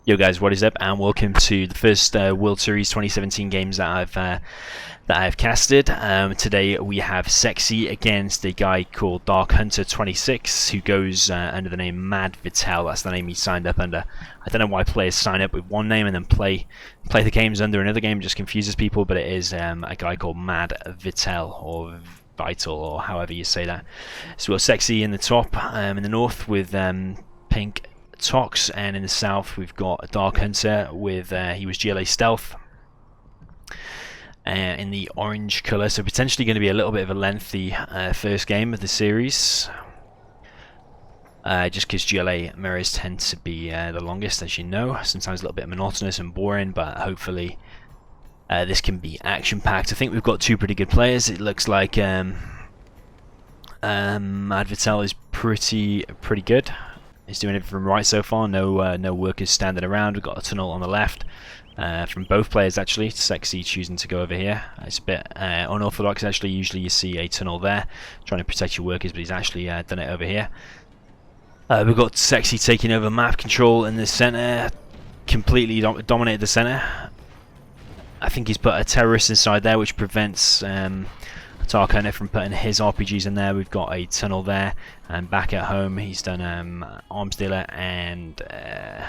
Yo guys, what is up, and welcome to the first World Series 2017 games that I've casted. Today we have Sexiie against a guy called Dark Hunter 26, who goes under the name MaD Vittel. That's the name he signed up under. I don't know why players sign up with one name and then play the games under another game. It just confuses people, but it is a guy called MaD Vittel, or Vittel, or however you say that. So we've got Sexiie in the top, in the north with pink Tox, and in the south we've got Dark Hunter with he was GLA Stealth in the orange colour, so potentially going to be a little bit of a lengthy first game of the series, just because GLA mirrors tend to be the longest, as you know. Sometimes a little bit monotonous and boring, but hopefully this can be action packed. I think we've got two pretty good players. It looks like MaD Vittel is pretty good. He's doing everything right so far. No workers standing around. We've got a tunnel on the left from both players actually. Sexiie choosing to go over here. It's a bit unorthodox actually. Usually you see a tunnel there trying to protect your workers, but he's actually done it over here. We've got Sexiie taking over map control in the center. Completely dominated the center. I think he's put a terrorist inside there, which prevents Dark Hunter from putting his RPGs in there. We've got a tunnel there, and back at home he's done arms dealer and a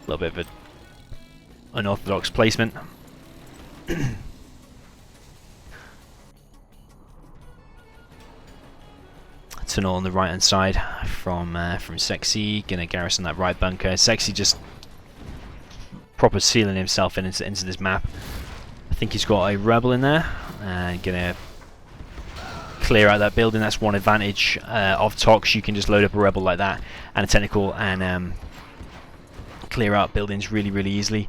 little bit of an unorthodox placement. Tunnel on the right hand side from Sexiie, gonna garrison that right bunker. Sexiie just proper sealing himself into this map. I think he's got a rebel in there, and gonna clear out that building. That's one advantage of Tox. You can just load up a rebel like that and a technical and clear out buildings really easily.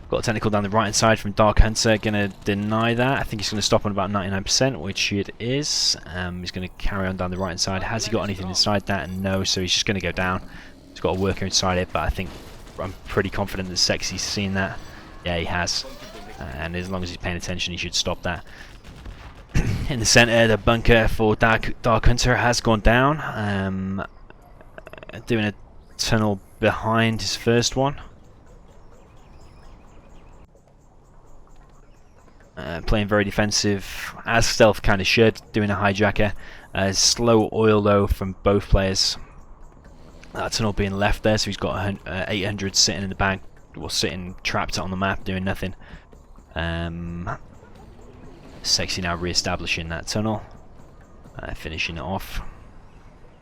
Got a technical down the right hand side from Dark Hunter. Gonna deny that. I think he's gonna stop on about 99%, which it is. He's gonna carry on down the right hand side. Has he got anything inside that? No, so he's just gonna go down. He's got a worker inside it, but I'm pretty confident that Sexie's seen that. Yeah, he has, and as long as he's paying attention, he should stop that. In the center, the bunker for Dark Hunter has gone down. Doing a tunnel behind his first one. Playing very defensive, as stealth kind of should. Doing a hijacker. Slow oil though from both players. That tunnel being left there, so he's got 800 sitting in the bag, or sitting trapped on the map doing nothing. Sexiie now re-establishing that tunnel, finishing it off.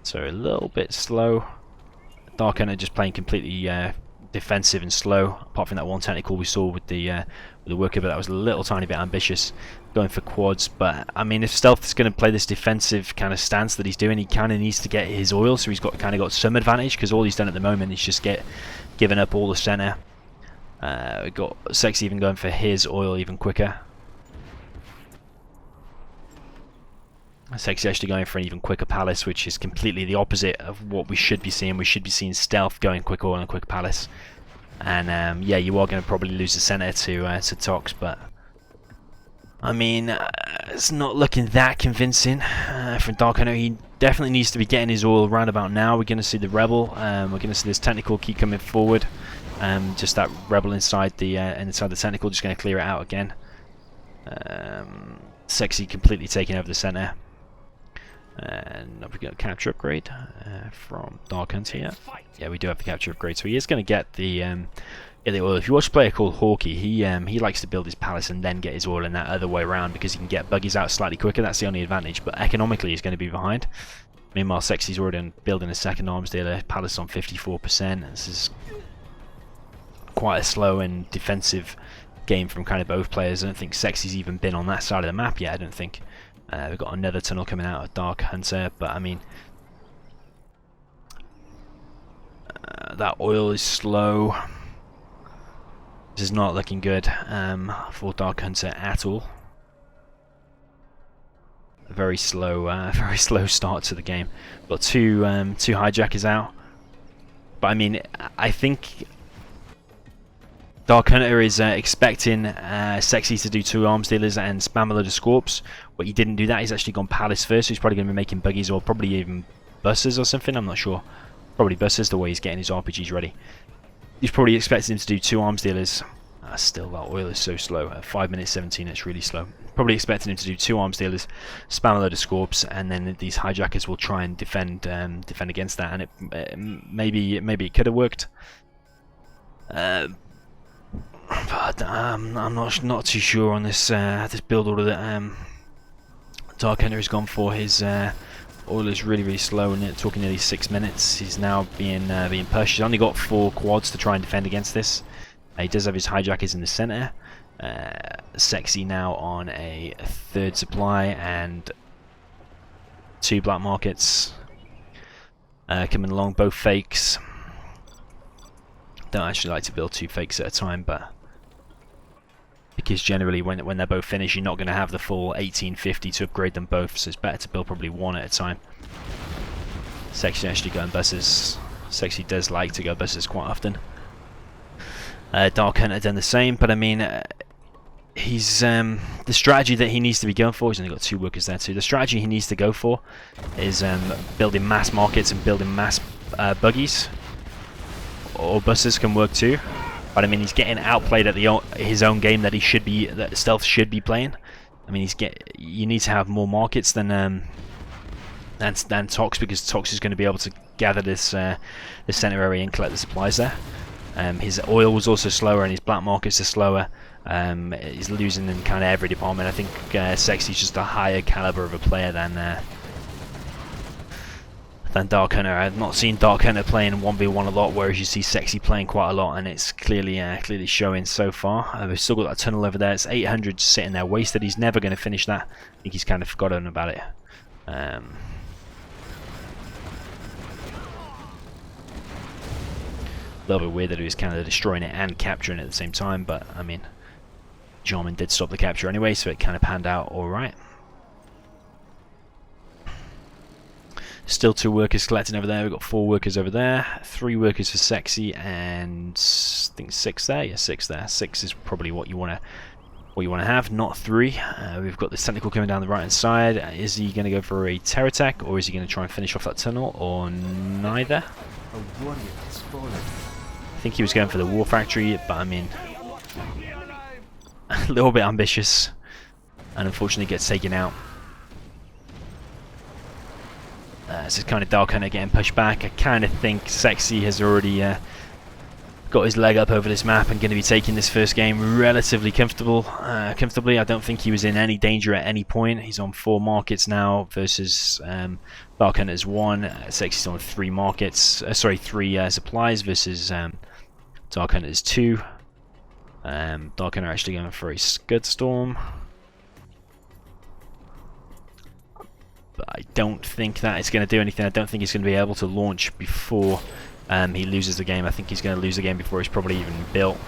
So a little bit slow. Dark Hunter just playing completely defensive and slow, apart from that one technical we saw with the worker, but that was a little tiny bit ambitious, going for quads. But I mean, if Stealth is going to play this defensive kind of stance that he's doing, he kind of needs to get his oil, so he's got some advantage, because all he's done at the moment is just giving up all the center. We got Sexiie even going for his oil even quicker. Sexiie actually going for an even quicker palace, which is completely the opposite of what we should be seeing. We should be seeing Stealth going quick oil and quick palace. And yeah, you are going to probably lose the center to Tox, but I mean, it's not looking that convincing from Dark Hunter. He definitely needs to be getting his oil around about now. We're going to see the rebel. We're going to see this technical keep coming forward. Just that rebel inside the technical, just going to clear it out again. Sexiie completely taking over the center. And we've got a capture upgrade from Dark Hunter here. Yeah, we do have the capture upgrade, so he is going to get the oil. If you watch a player called Hawkeye, he likes to build his palace and then get his oil in that other way around, because he can get buggies out slightly quicker. That's the only advantage, but economically he's going to be behind. Meanwhile, Sexie's already building a second arms dealer, palace on 54%. This is quite a slow and defensive game from kind of both players. I don't think Sexie's even been on that side of the map yet. I don't think. We've got another tunnel coming out of Dark Hunter, but I mean, that oil is slow. This is not looking good for Dark Hunter at all. A very slow start to the game. Got two hijackers out, but I mean, I think Dark Hunter is expecting Sexiie to do 2 arms dealers and spam a load of Scorps, but he didn't do that. He's actually gone Palace first, so he's probably going to be making buggies or probably even buses or something, I'm not sure. Probably buses, the way he's getting his RPGs ready. He's probably expecting him to do 2 arms dealers. Still, that oil is so slow. At 5 minutes 17, it's really slow. Probably expecting him to do 2 arms dealers, spam a load of scorps, and then these hijackers will try and defend against that. And maybe it could have worked. But I'm not too sure on this this build order that Dark Hunter has gone for. His oil is really slow, and talking nearly 6 minutes. He's now being pushed. He's only got 4 quads to try and defend against this. He does have his hijackers in the center. Sexiie now on a 3rd supply and 2 black markets coming along, both fakes. Don't actually like to build 2 fakes at a time, but because generally when they're both finished, you're not going to have the full 1850 to upgrade them both, so it's better to build probably 1 at a time. Sexiie actually going buses. Sexiie does like to go buses quite often. Dark Hunter done the same, but I mean, he's the strategy that he needs to be going for. He's only got 2 workers there too. The strategy he needs to go for is building mass markets and building mass buggies, or buses can work too. But I mean, he's getting outplayed at his own game that Stealth should be playing. I mean, you need to have more markets than Tox, because Tox is going to be able to gather this center area and collect the supplies there. His oil was also slower, and his black markets are slower. He's losing in kind of every department. I think Sexie's just a higher caliber of a player than Dark Hunter. I've not seen Dark Hunter playing 1v1 a lot, whereas you see Sexiie playing quite a lot, and it's clearly showing so far. We've still got that tunnel over there. It's 800 sitting there wasted. He's never going to finish that. I think he's kind of forgotten about it. A little bit weird that he was kind of destroying it and capturing it at the same time, but I mean, Jarman did stop the capture anyway, so it kind of panned out alright. Still 2 workers collecting over there. We've got 4 workers over there, 3 workers for Sexiie, and I think 6 there. Yeah, 6 there. 6 is probably what you want to have, not 3. We've got this tentacle coming down the right hand side. Is he going to go for a terror attack, or is he going to try and finish off that tunnel, or neither? A warrior has fallen. I think he was going for the war factory, but I mean, a little bit ambitious, and unfortunately gets taken out. This is kind of Dark Hunter getting pushed back. I kind of think Sexiie has already got his leg up over this map and going to be taking this first game relatively comfortably. I don't think he was in any danger at any point. He's on 4 markets now versus Dark Hunter's 1. Sexie's on 3 markets. 3 supplies versus Dark Hunter's 2. Dark Hunter actually going for a Scud Storm. But I don't think that is going to do anything. I don't think he's going to be able to launch before he loses the game. I think he's going to lose the game before he's probably even built.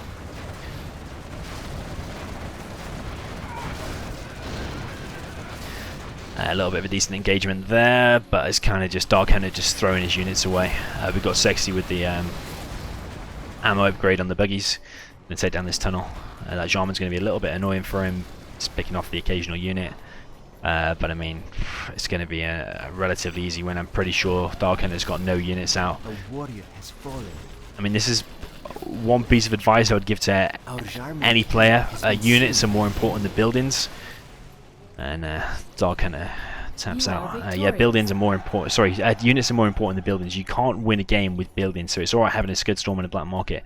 A little bit of a decent engagement there, but it's kind of just Dark Hunter just throwing his units away. We've got Sexiie with the ammo upgrade on the buggies. Going to take down this tunnel. That Jarman's going to be a little bit annoying for him, just picking off the occasional unit. But I mean, it's going to be a relatively easy win. I'm pretty sure Dark Hunter's got no units out. A warrior has fallen. I mean, this is one piece of advice I would give to any player. Units are more important than buildings. And Dark Hunter taps out. Yeah, buildings are more important. Sorry, units are more important than buildings. You can't win a game with buildings, so it's alright having a Scud Storm and a black market.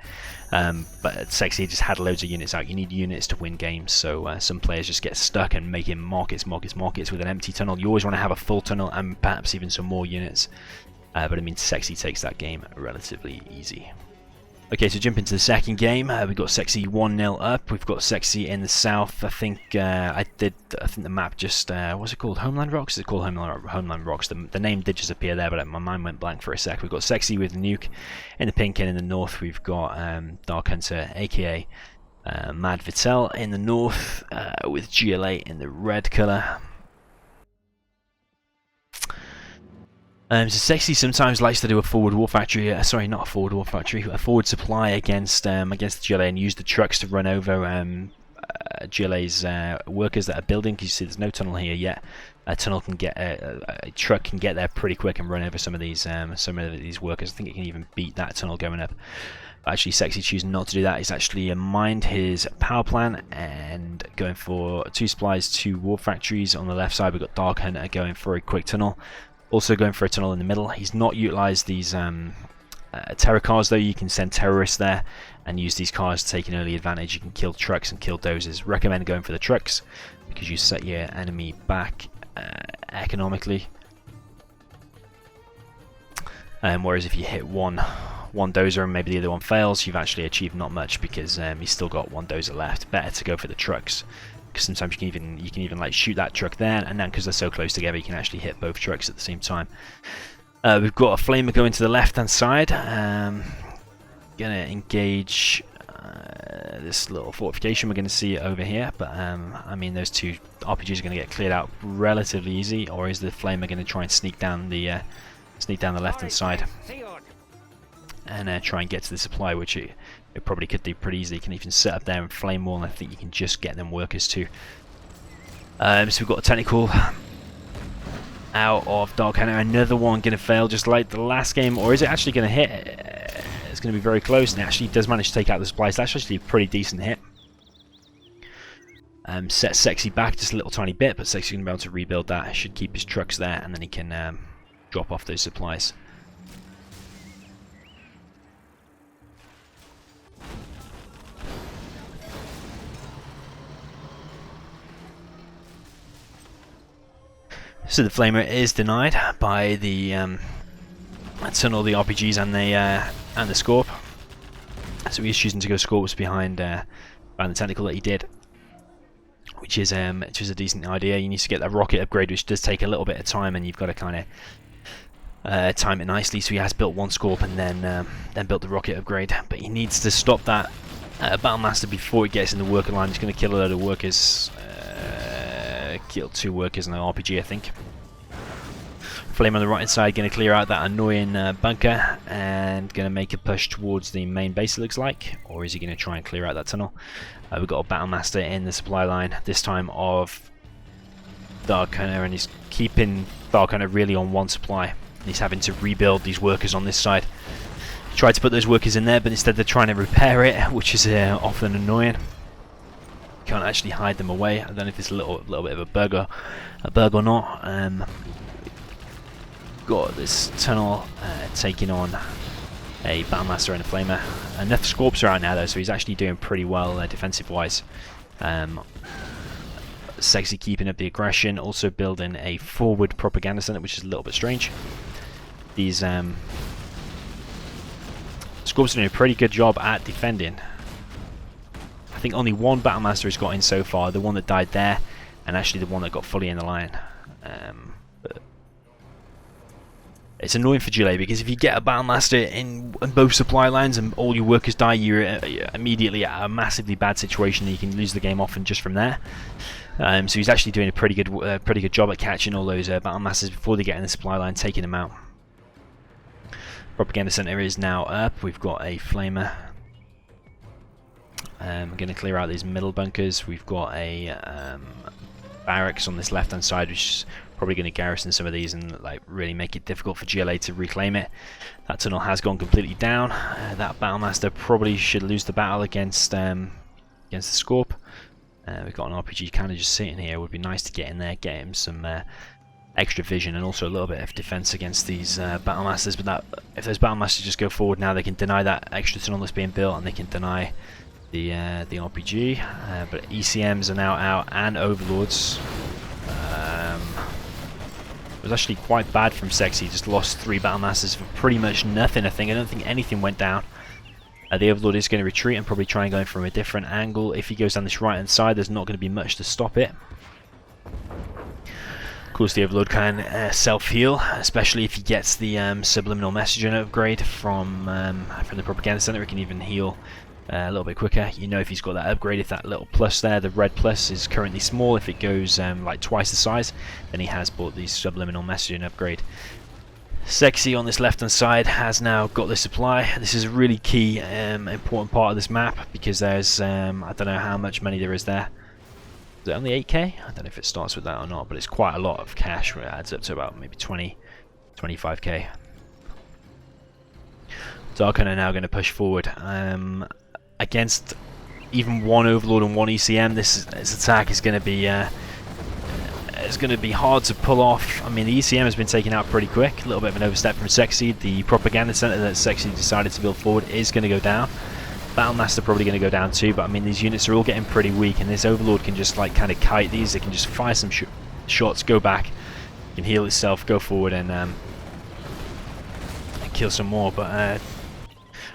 But Sexiie just had loads of units out. You need units to win games, so some players just get stuck and making markets with an empty tunnel. You always want to have a full tunnel and perhaps even some more units. But I mean, Sexiie takes that game relatively easy. Okay, so jump into the second game. We've got Sexiie 1-0 up. We've got Sexiie in the south. I think I think the map just what's it called? Homeland Rocks? Is it called Homeland Rocks? The name did just appear there, but my mind went blank for a sec. We've got Sexiie with Nuke in the pink, and in the north we've got Dark Hunter, aka MaD Vittel in the north, with GLA in the red color. So Sexiie sometimes likes to do a forward war factory, sorry, not a forward war factory, a forward supply against the GLA and use the trucks to run over GLA's workers that are building. You see there's no tunnel here yet. A tunnel can get a truck can get there pretty quick and run over some of these workers. I think it can even beat that tunnel going up. But actually, Sexiie choosing not to do that. He's actually mined his power plant and going for 2 supplies, 2 warp factories. On the left side, we've got Dark Hunter going for a quick tunnel. Also going for a tunnel in the middle. He's not utilized these terror cars though. You can send terrorists there and use these cars to take an early advantage. You can kill trucks and kill dozers. Recommend going for the trucks because you set your enemy back economically. Whereas if you hit one dozer and maybe the other one fails, you've actually achieved not much because he's still got 1 dozer left. Better to go for the trucks because sometimes you can even like shoot that truck there, and then because they're so close together, you can actually hit both trucks at the same time. We've got a flamer going to the left hand side. Gonna engage this little fortification we're going to see over here, but I mean those 2 RPGs are going to get cleared out relatively easy, or is the flamer going to try and sneak down the left hand side and try and get to the supply, which it probably could do pretty easily. You can even set up there and flame wall, and I think you can just get them workers too. So we've got a technical out of Dark Hunter, another one going to fail just like the last game, or is it actually going to hit? It's going to be very close, and it actually does manage to take out the supplies. That's actually a pretty decent hit. Set Sexiie back just a little tiny bit, but Sexie's going to be able to rebuild that. He should keep his trucks there, and then he can drop off those supplies. So the flamer is denied by the tunnel, the RPGs, and the Scorp. So he's choosing to go Scorps behind the technical that he did, which is a decent idea. You need to get that rocket upgrade, which does take a little bit of time, and you've got to kind of time it nicely. So he has built 1 Scorp and then built the rocket upgrade, but he needs to stop that Battlemaster before it gets in the worker line. He's going to kill a load of workers. Killed 2 workers in the RPG, I think. Flame on the right hand side going to clear out that annoying bunker and going to make a push towards the main base, it looks like. Or is he going to try and clear out that tunnel? We've got a Battlemaster in the supply line, this time of Dark Hunter, and he's keeping Dark Hunter really on 1 supply. And he's having to rebuild these workers on this side. He tried to put those workers in there, but instead they're trying to repair it, which is often annoying. Can't actually hide them away. I don't know if it's a little bit of a bug or not. Got this tunnel taking on a Battlemaster and a Flamer. Enough Scorps are out now though, so he's actually doing pretty well defensive wise. Sexiie keeping up the aggression, also building a forward propaganda center, which is a little bit strange. These Scorps are doing a pretty good job at defending. I think only 1 Battlemaster has got in so far, the one that died there, and actually the one that got fully in the line. But it's annoying for GLA because if you get a Battlemaster in both supply lines and all your workers die, you're immediately at a massively bad situation, and you can lose the game often just from there. So he's actually doing a pretty good job at catching all those Battlemasters before they get in the supply line, taking them out. Propaganda center is now up. We've got a Flamer. I'm going to clear out these middle bunkers. We've got a barracks on this left hand side, which is probably going to garrison some of these and like really make it difficult for GLA to reclaim it. That tunnel has gone completely down. That Battlemaster probably should lose the battle against the Scorp. We've got an RPG kind of just sitting here. It would be nice to get in there, get him some extra vision and also a little bit of defense against these Battlemasters. But if those Battlemasters just go forward now, they can deny that extra tunnel that's being built, and they can deny the RPG. But ECMs are now out, and Overlords. It was actually quite bad from Sexiie. Just lost 3 Battlemasters for pretty much nothing. I don't think anything went down. The Overlord is going to retreat and probably try and go in from a different angle. If he goes down this right hand side, there's not going to be much to stop it. Of course, the Overlord can self-heal, especially if he gets the subliminal messaging upgrade from the propaganda center. He can even heal a little bit quicker. You know, if he's got that upgrade, if that little plus there, the red plus is currently small, if it goes like twice the size, then he has bought the subliminal messaging upgrade. Sexiie on this left hand side has now got the supply. This is a really key important part of this map because there's I don't know how much money there is there. Is it only 8k? I don't know if it starts with that or not, but it's quite a lot of cash where it adds up to about maybe 25k. Dark Hunter now going to push forward. Against even one Overlord and one ECM, this attack is going to be hard to pull off. I mean, the ECM has been taken out pretty quick. A little bit of an overstep from Sexiie. The propaganda center that Sexiie decided to build forward is going to go down. Battlemaster probably going to go down too, but I mean, these units are all getting pretty weak, and this Overlord can just like kind of kite these. They can just fire some shots, go back, it can heal itself, go forward, and kill some more. But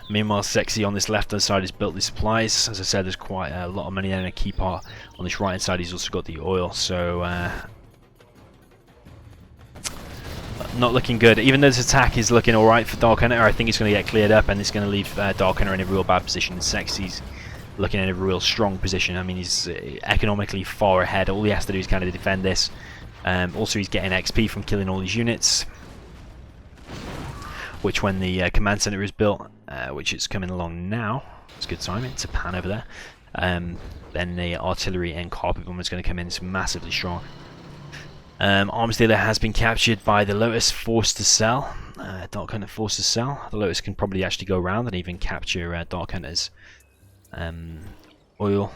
meanwhile, Sexiie on this left-hand side has built the supplies. As I said, there's quite a lot of money there, and a key part on this right-hand side. He's also got the oil, so not looking good. Even though this attack is looking alright for Dark Hunter, I think it's going to get cleared up, and it's going to leave Dark Hunter in a real bad position. Sexie's looking in a real strong position. I mean, he's economically far ahead. All he has to do is kind of defend this. Also, he's getting XP from killing all these units, which when the command center is built, which is coming along now, it's good timing to pan over there, then the artillery and carpet bomber is going to come in. It's massively strong. Arms dealer has been captured by the Lotus, forced to sell. Dark Hunter forced to sell. The Lotus can probably actually go around and even capture Dark Hunter's oil.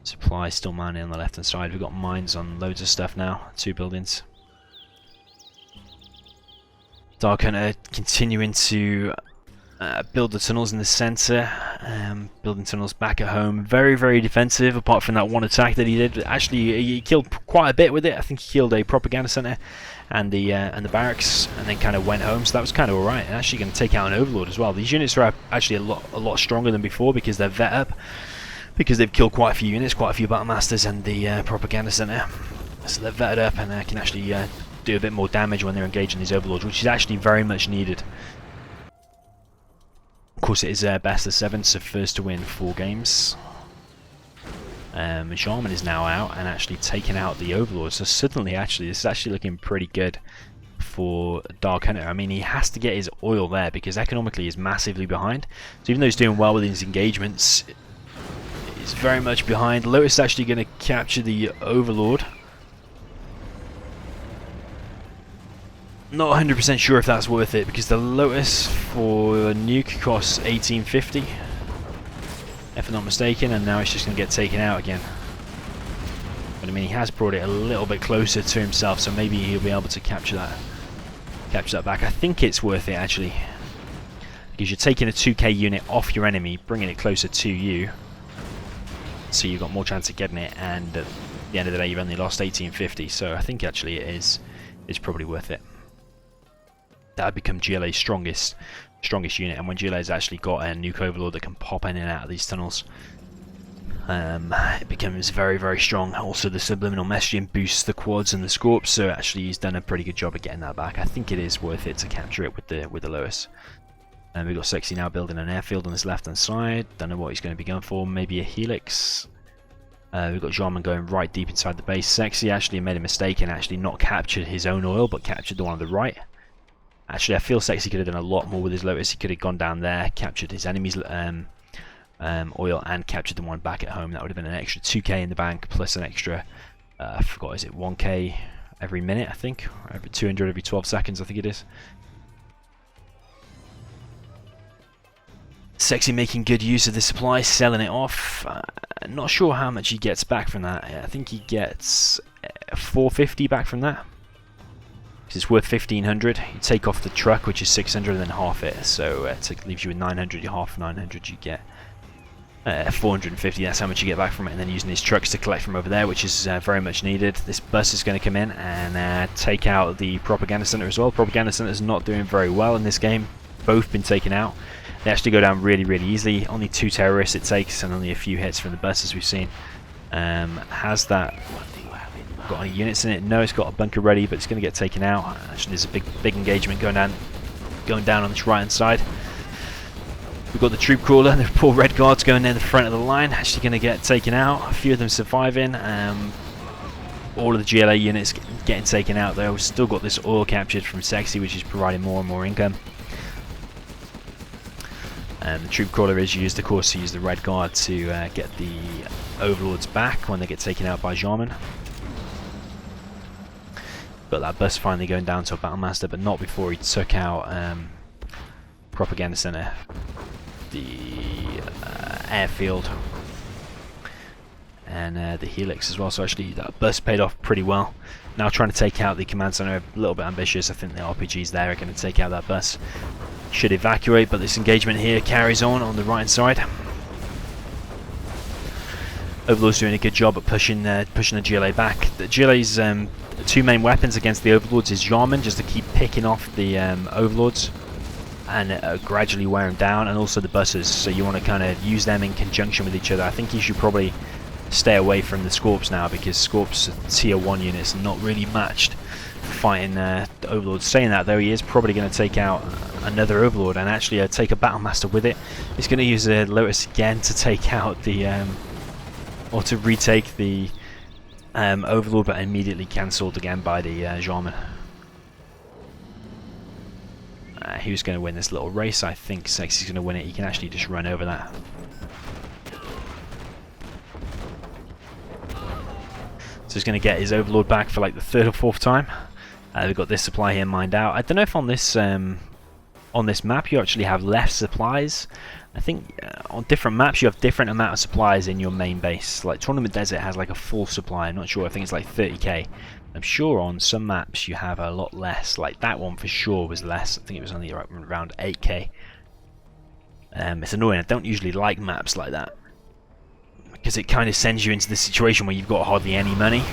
Supply still mining on the left hand side. We've got mines on loads of stuff now. 2 buildings. Dark Hunter continuing to build the tunnels in the center, building tunnels back at home. Very, very defensive, apart from that one attack that he did. Actually, he killed quite a bit with it. I think he killed a propaganda center and the barracks, and then kind of went home. So that was kind of alright. And actually going to take out an Overlord as well. These units are actually a lot stronger than before because they're vet up, because they've killed quite a few units, quite a few Battlemasters and the propaganda center. So they're vetted up, and can actually do a bit more damage when they're engaging these Overlords, which is actually very much needed. Of course, it is best of 7, so first to win 4 games. Shaman is now out and actually taking out the Overlord. So suddenly, actually, this is actually looking pretty good for Dark Hunter. I mean, he has to get his oil there because economically he's massively behind. So even though he's doing well with his engagements, he's very much behind. Lotus is actually going to capture the Overlord. Not 100% sure if that's worth it, because the Lotus for nuke costs 1850, if I'm not mistaken, and now it's just going to get taken out again. But I mean, he has brought it a little bit closer to himself, so maybe he'll be able to capture that back. I think it's worth it actually, because you're taking a 2k unit off your enemy, bringing it closer to you, so you've got more chance of getting it, and at the end of the day you've only lost 1850. So I think actually it's probably worth it. That would become GLA's strongest unit, and when GLA's actually got a nuke Overlord that can pop in and out of these tunnels, it becomes very, very strong. Also, the subliminal messaging boosts the quads and the scorps, so actually he's done a pretty good job of getting that back. I think it is worth it to capture it with the Lotus. And we've got Sexiie now building an airfield on this left hand side. Don't know what he's going to be going for. Maybe a helix. We've got Jarman going right deep inside the base. Sexiie actually made a mistake and actually not captured his own oil, but captured the one on the right. Actually, I feel Sexiie could have done a lot more with his Lotus. He could have gone down there, captured his enemy's oil, and captured the one back at home. That would have been an extra 2k in the bank, plus an extra, I forgot, is it 1k every minute, I think? Or every 200 every 12 seconds, I think it is. Sexiie making good use of the supply, selling it off. Not sure how much he gets back from that. I think he gets 450 back from that. It's worth 1500. You take off the truck, which is 600, and then half it, so it leaves you with 900. You half 900, you get 450. That's how much you get back from it. And then using these trucks to collect from over there, which is very much needed. This bus is going to come in and take out the propaganda center as well. Propaganda center is not doing very well in this game. Both been taken out. They actually go down really, really easily. Only 2 terrorists it takes, and only a few hits from the bus, as we've seen. Has that got any units in it? No, it's got a bunker ready, but it's going to get taken out. Actually, there's a big engagement going down on this right hand side. We've got the troop crawler, the poor red guards going near the front of the line, actually going to get taken out. A few of them surviving. All of the GLA units getting taken out though. We've still got this oil captured from Sexiie, which is providing more and more income. The troop crawler is used, of course, to use the red guard to get the overlords back when they get taken out by Jarman. Got that bus finally going down to a battlemaster, but not before he took out propaganda center, the airfield, and the helix as well. So actually that bus paid off pretty well. Now trying to take out the command center, a little bit ambitious. I think the RPGs there are going to take out that bus. Should evacuate, but this engagement here carries on the right hand side. Overlord's doing a good job at pushing the GLA back. The GLA's two main weapons against the overlords is Jarman, just to keep picking off the overlords and gradually wear them down, and also the buses. So you want to kind of use them in conjunction with each other. I think you should probably stay away from the Scorps now, because Scorps tier 1 units are not really matched fighting the overlords. Saying that though, he is probably going to take out another overlord and actually take a battlemaster with it. He's going to use a Lotus again to take out the or to retake the overlord, but immediately cancelled again by the Jarman. Who's going to win this little race? I think Sexie's going to win it. He can actually just run over that. So he's going to get his overlord back for like the 3rd or 4th time. We've got this supply here mined out. I don't know if on this map you actually have less supplies. I think on different maps you have different amount of supplies in your main base. Like Tournament Desert has like a full supply. I'm not sure. I think it's like 30k. I'm sure on some maps you have a lot less. Like that one for sure was less. I think it was only around 8k. It's annoying. I don't usually like maps like that, because it kind of sends you into the situation where you've got hardly any money.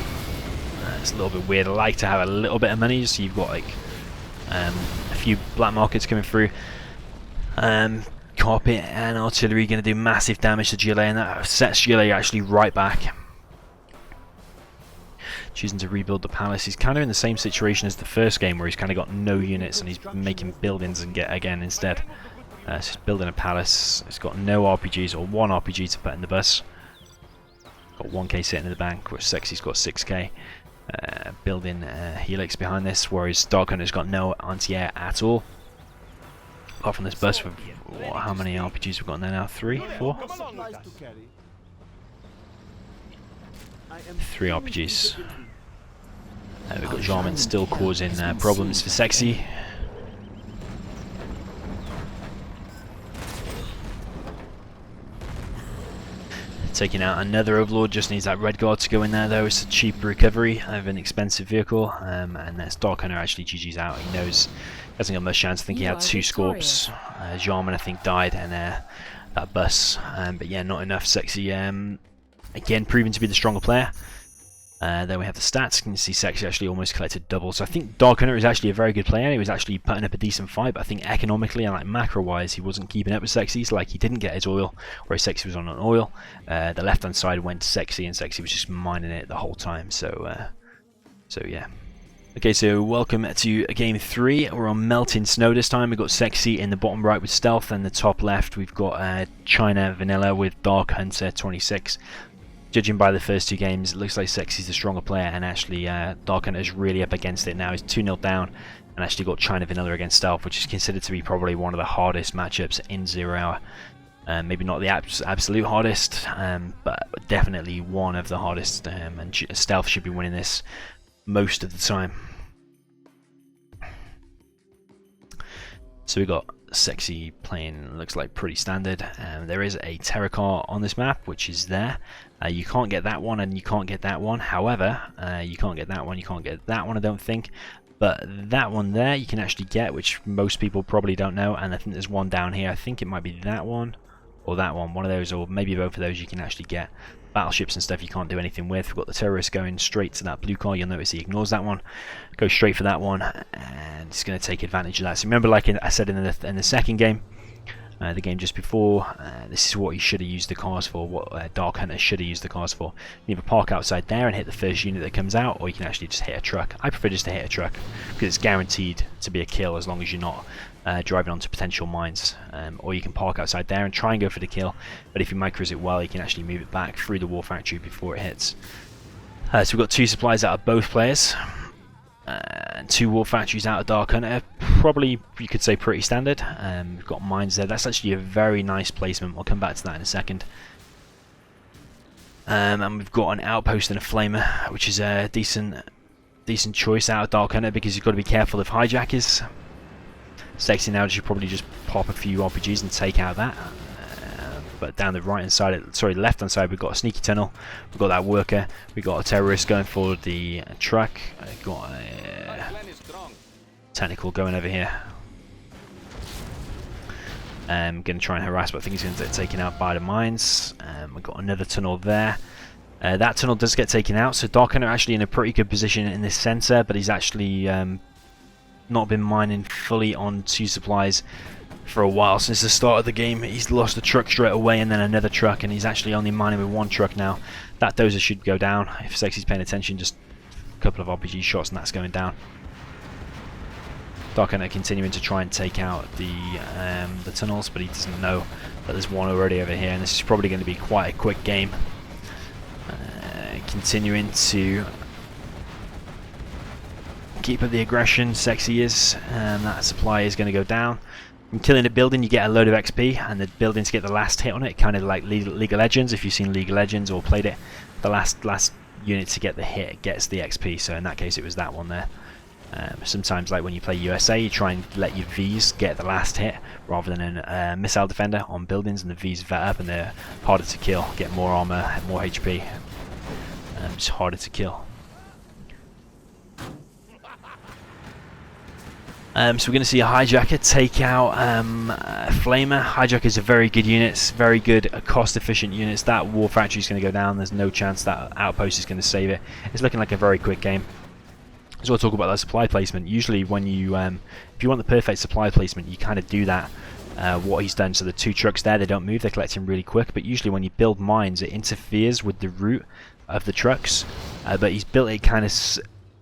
It's a little bit weird. I like to have a little bit of money, so you've got like a few black markets coming through. Carpet and artillery going to do massive damage to GLA, and that sets GLA actually right back. Choosing to rebuild the palace. He's kind of in the same situation as the first game, where he's kind of got no units and he's making buildings and get again instead. So he's building a palace. It's got no RPGs, or 1 RPG to put in the bus. Got 1k sitting in the bank, where Sexie's got 6k. Building helix behind this, whereas Dark Hunter's got no anti-air at all. Apart from this bus, with how many RPGs we've got there now? 3, 4? 3 RPGs. We've got Jarman still causing problems for Sexiie. Taking out another overlord, just needs that red guard to go in there though. It's a cheap recovery of an expensive vehicle, and that's Dark Hunter actually GG's out. He knows he hasn't got much chance. I think he had 2 Scorps. Jarman I think died, and that bus. But yeah, not enough. Sexiie again proving to be the stronger player. Then we have the stats. You can see Sexiie actually almost collected double. So I think Dark Hunter is actually a very good player. He was actually putting up a decent fight, but I think economically and like macro-wise, he wasn't keeping up with Sexiie. So like he didn't get his oil, whereas Sexiie was on an oil. The left-hand side went to Sexiie, and Sexiie was just mining it the whole time. So yeah. Okay, so welcome to game 3. We're on Melting Snow this time. We've got Sexiie in the bottom right with Stealth, and the top left we've got China Vanilla with Dark Hunter 26. Judging by the first 2 games, it looks like Sexie's the stronger player, and actually Dark Hunter's really up against it now. He's 2-0 down, and actually got China Vanilla against Stealth, which is considered to be probably one of the hardest matchups in 0 Hour. Maybe not the absolute hardest, but definitely one of the hardest, and Stealth should be winning this most of the time. So we got Sexiie playing, looks like pretty standard. There is a terror car on this map, which is there. You can't get that one, and you can't get that one. However, you can't get that one, you can't get that one, I don't think. But that one there you can actually get, which most people probably don't know. And I think there's one down here. I think it might be that one or that one. One of those, or maybe both of those, you can actually get. Battleships and stuff you can't do anything with. We've got the terrorist going straight to that blue car. You'll notice he ignores that one, goes straight for that one, and he's going to take advantage of that. So remember, like I said in the second game, the game just before, this is what he should have used the cars for, what Dark Hunter should have used the cars for. You either park outside there and hit the first unit that comes out, or you can actually just hit a truck. I prefer just to hit a truck, because it's guaranteed to be a kill as long as you're not driving onto potential mines. Or you can park outside there and try and go for the kill, but if you micros it well, you can actually move it back through the war factory before it hits. So we've got 2 supplies out of both players, and 2 war factories out of Dark Hunter. probably, you could say, pretty standard. We've got mines there. That's actually a very nice placement. We'll come back to that in a second. And we've got an outpost and a flamer, which is a decent choice out of Dark Hunter, because you've got to be careful of hijackers. Sexiie now should probably just pop a few RPGs and take out that. But down the right hand side, sorry, left hand side, we've got a sneaky tunnel. We've got that worker. We've got a terrorist going for the truck. We've got a technical going over here. Going to try and harass, but I think he's going to get taken out by the mines. We've got another tunnel there. That tunnel does get taken out, so Dark Hunter actually in a pretty good position in this center, but he's actually not been mining fully on 2 supplies for a while since the start of the game. He's lost a truck straight away and then another truck, and he's actually only mining with 1 truck now. That dozer should go down if Sexie's paying attention. Just a couple of RPG shots and that's going down. Dark Hunter continuing to try and take out the tunnels, but he doesn't know that there's one already over here, and this is probably going to be quite a quick game. Continuing to keep up the aggression, Sexiie is, and that supply is going to go down. From killing a building, you get a load of XP, and the buildings get the last hit on it, kind of like League of Legends. If you've seen League of Legends or played it, the last unit to get the hit gets the XP. So in that case, it was that one there. Sometimes, like when you play USA, you try and let your Vs get the last hit rather than a missile defender on buildings, and the Vs vet up and they're harder to kill, get more armor, more HP. It's harder to kill. So we're going to see a hijacker take out flamer. Hijackers are very good units, very good cost-efficient units. That war factory is going to go down. There's no chance that outpost is going to save it. It's looking like a very quick game. So I'll talk about that supply placement. Usually, when you, if you want the perfect supply placement, you kind of do that. What he's done. So the 2 trucks there, they don't move. They're collecting really quick. But usually, when you build mines, it interferes with the route of the trucks. But he's built it kind of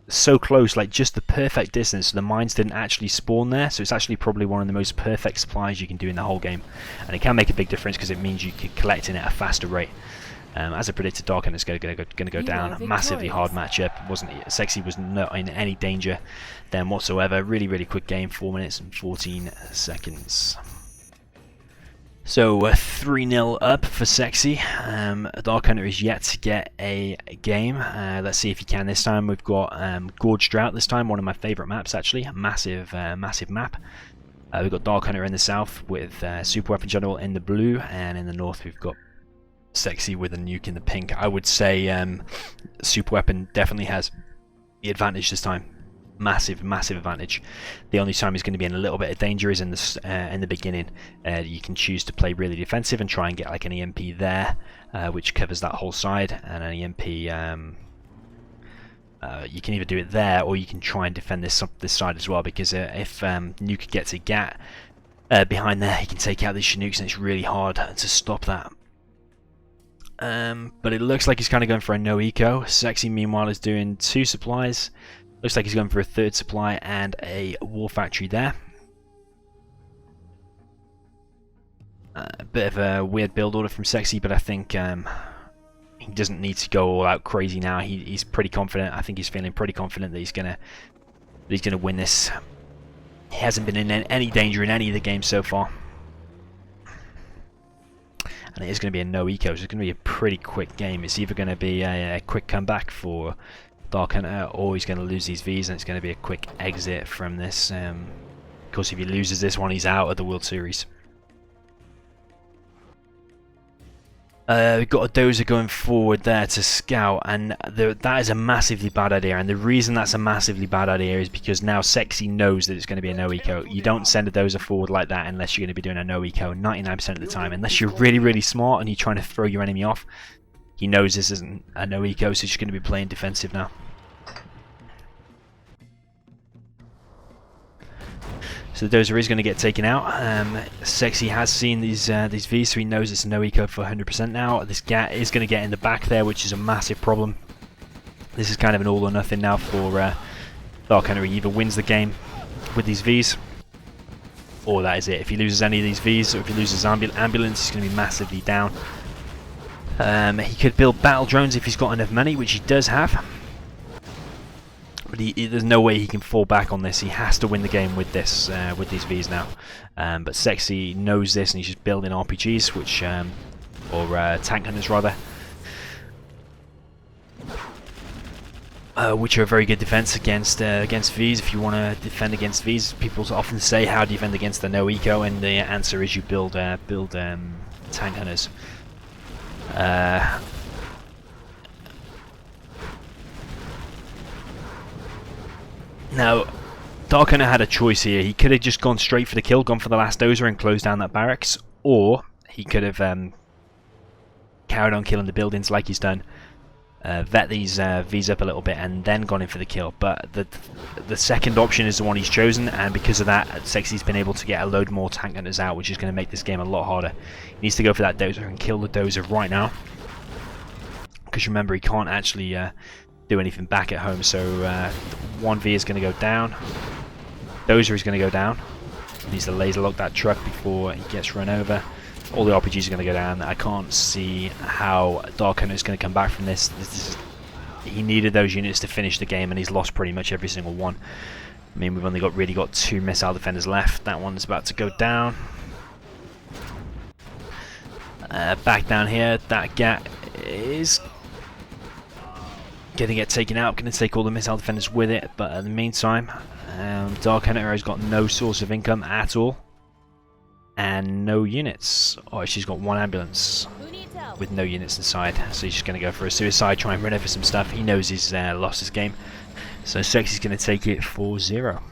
so close, like just the perfect distance, so the mines didn't actually spawn there. So it's actually probably one of the most perfect supplies you can do in the whole game, and it can make a big difference because it means you can collect in at a faster rate. As I predicted, Dark Hunter is going to go down. Massively hard matchup. Sexiie was not in any danger then whatsoever. Really quick game, 4 minutes and 14 seconds. So 3-0 up for Sexiie. Dark Hunter is yet to get a game. Let's see if he can this time. We've got Gorged Drought this time, one of my favourite maps actually. A massive map. We've got Dark Hunter in the south with Super Weapon General in the blue, and in the north we've got Sexiie with a nuke in the pink. I would say Super Weapon definitely has the advantage this time. Massive advantage. The only time he's going to be in a little bit of danger is in the beginning. You can choose to play really defensive and try and get like an EMP there, which covers that whole side, and an EMP. You can either do it there, or you can try and defend this side as well. Because if Nuke gets a gat behind there, he can take out these Chinooks, and it's really hard to stop that. But it looks like he's kind of going for a no eco. Sexiie meanwhile is doing 2 supplies. Looks like he's going for a 3rd supply and a war factory there. A bit of a weird build order from Sexiie, but I think he doesn't need to go all out crazy now. He's pretty confident. I think he's feeling pretty confident that he's gonna win this. He hasn't been in any danger in any of the games so far. And it is going to be a no eco, so it's going to be a pretty quick game. It's either going to be a quick comeback for Dark Hunter, or he's going to lose these Vs, and it's going to be a quick exit from this. Of course, if he loses this one, he's out of the World Series. We've got a dozer going forward there to scout, and that is a massively bad idea. And the reason that's a massively bad idea is because now Sexiie knows that it's going to be a no eco. You don't send a dozer forward like that unless you're going to be doing a no eco 99% of the time, unless you're really smart and you're trying to throw your enemy off. He knows this isn't a no eco, so he's going to be playing defensive now. So the dozer is going to get taken out. Sexiie has seen these Vs, so he knows it's a no eco for 100% now. This gat is going to get in the back there, which is a massive problem. This is kind of an all or nothing now for Dark Hunter. He either wins the game with these Vs, or that is it. If he loses any of these Vs, or if he loses ambulance, he's going to be massively down. He could build battle drones if he's got enough money, which he does have. But there's no way he can fall back on this. He has to win the game with this, with these Vs now. But Sexiie knows this, and he's just building RPGs, which, or tank hunters rather, which are a very good defense against Vs. If you want to defend against Vs, people often say, "How do you defend against the no eco?" And the answer is you build tank hunters. Now, Dark Hunter had a choice here. He could have just gone straight for the kill, gone for the last dozer and closed down that barracks, or he could have carried on killing the buildings like he's done, vet these Vs up a little bit, and then gone in for the kill. But the second option is the one he's chosen, and because of that, Sexie's been able to get a load more tank hunters out, which is going to make this game a lot harder. He needs to go for that dozer and kill the dozer right now, because remember, he can't actually do anything back at home. So 1V is going to go down, dozer is going to go down. He needs to laser lock that truck before he gets run over. All the RPGs are going to go down. I can't see how Dark Hunter is going to come back from this. He needed those units to finish the game, and he's lost pretty much every single one. I mean, we've only really got 2 missile defenders left. That one's about to go down. Back down here, that gat is going to get taken out. Going to take all the missile defenders with it, but in the meantime, Dark Hunter has got no source of income at all, and no units. Oh, she's got 1 ambulance with no units inside, so he's just going to go for a suicide, try and run over some stuff. He knows he's lost this game, so Sexie's going to take it 4-0.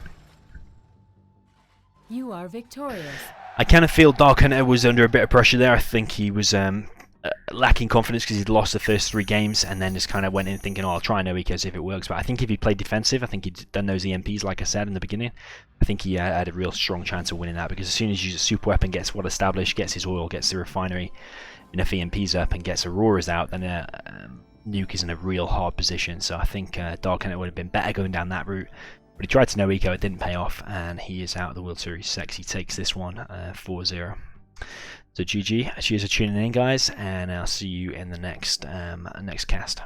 You are victorious. I kind of feel Dark Hunter was under a bit of pressure there. I think he was lacking confidence because he'd lost the first 3 games, and then just kind of went in thinking, "Oh, I'll try no ecos if it works." But I think if he played defensive, I think he'd done those EMPs like I said in the beginning. I think he had a real strong chance of winning that, because as soon as you use a super weapon, gets well established, gets his oil, gets the refinery, enough EMPs up, and gets Auroras out, then Nuke is in a real hard position. So I think Dark Hunter would have been better going down that route. But he tried to no eco, it didn't pay off, and he is out of the World Series. Sexiie takes this one 4-0. So GG. Cheers for tuning in, guys, and I'll see you in the next cast.